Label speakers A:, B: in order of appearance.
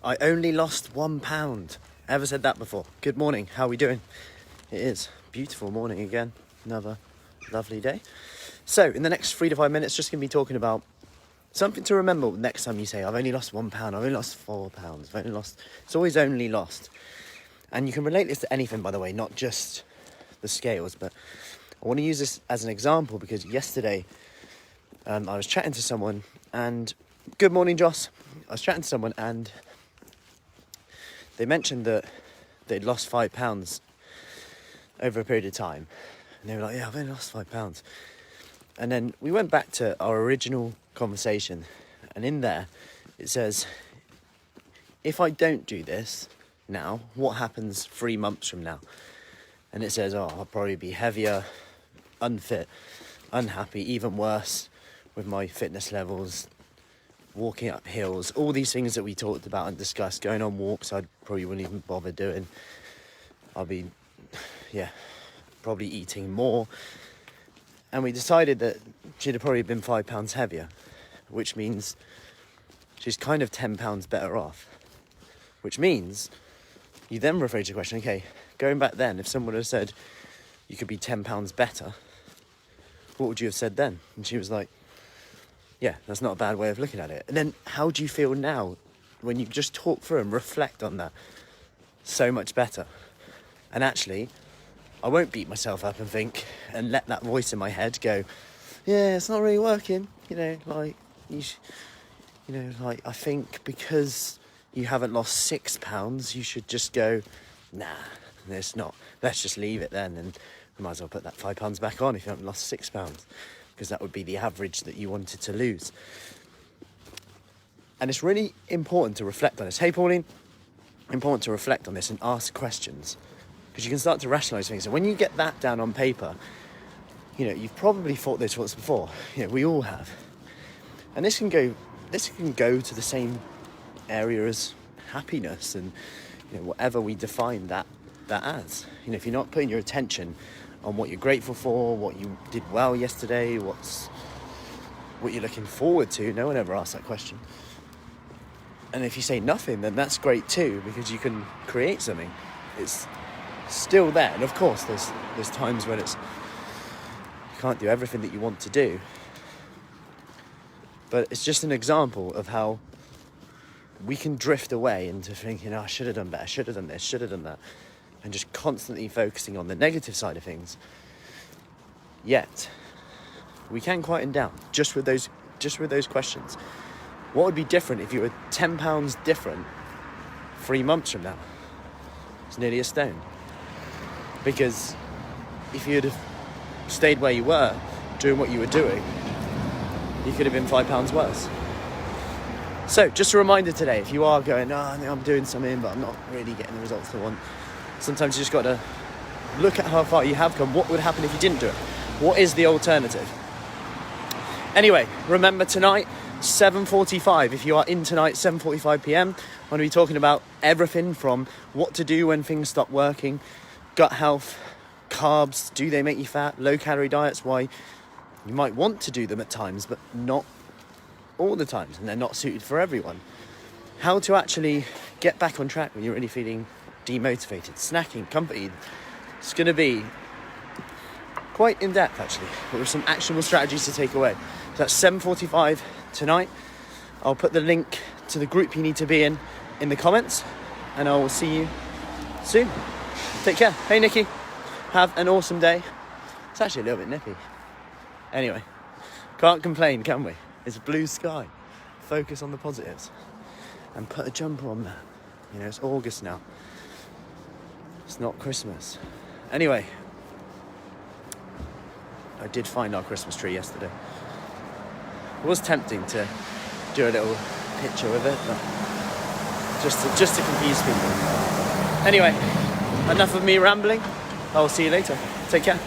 A: I only lost £1. Ever said that before? Good morning, how are we doing? It is beautiful morning again, another lovely day. So in the next 3 to 5 minutes, just going to be talking about something to remember next time you say, I've only lost £1, I've only lost £4, it's always only lost. And you can relate this to anything, by the way, not just the scales, but I want to use this as an example because yesterday I was chatting to someone and, good morning Joss, I was chatting to someone and they mentioned that they'd lost £5 over a period of time. And they were like, yeah, I've only lost £5. And then we went back to our original conversation. And in there, it says, if I don't do this now, what happens 3 months from now? And it says, I'll probably be heavier, unfit, unhappy, even worse with my fitness levels, walking up hills, all these things that we talked about and discussed, going on walks I probably wouldn't even bother doing. I'll be, probably eating more. And we decided that she'd have probably been £5 heavier, which means she's kind of £10 better off. Which means you then rephrase the question, okay, going back then, if someone had said you could be £10 better, what would you have said then? And she was like, yeah, that's not a bad way of looking at it. And then how do you feel now when you just talk through and reflect on that? So much better. And actually, I won't beat myself up and think and let that voice in my head go, yeah, it's not really working. I think because you haven't lost £6, you should just go, nah, it's not. Let's just leave it then. And I might as well put that £5 back on if you haven't lost £6. Because that would be the average that you wanted to lose. And it's really important to reflect on this. Hey, Pauline, important to reflect on this and ask questions. Because you can start to rationalise things. And when you get that down on paper, you've probably thought those thoughts before. We all have. And this can go to the same area as happiness and whatever we define that as. If you're not putting your attention on what you're grateful for, what you did well yesterday, what you're looking forward to. No one ever asked that question. And if you say nothing, then that's great too, because you can create something. It's still there. And of course, there's times when you can't do everything that you want to do. But it's just an example of how we can drift away into thinking, I should have done better, should have done this, should have done that. And just constantly focusing on the negative side of things. Yet, we can quieten down just with those questions. What would be different if you were £10 different 3 months from now? It's nearly a stone. Because if you'd have stayed where you were, doing what you were doing, you could have been £5 worse. So, just a reminder today, if you are going, I'm doing something, but I'm not really getting the results I want, sometimes you just got to look at how far you have come. What would happen if you didn't do it? What is the alternative? Anyway, remember tonight, 7:45. If you are in tonight, 7:45 p.m, I'm going to be talking about everything from what to do when things stop working, gut health, carbs, do they make you fat, low-calorie diets, why you might want to do them at times, but not all the times, and they're not suited for everyone. How to actually get back on track when you're really feeling demotivated, snacking, comfort eating. It's going to be quite in-depth actually, but with some actionable strategies to take away. So that's 7:45 tonight. I'll put the link to the group you need to be in the comments, and I will see you soon. Take care. Hey Nikki, have an awesome day. It's actually a little bit nippy. Anyway, can't complain, can we? It's blue sky. Focus on the positives and put a jumper on that. It's August now. It's not Christmas. Anyway, I did find our Christmas tree yesterday. It was tempting to do a little picture with it, but just to confuse people. Anyway, enough of me rambling. I'll see you later. Take care.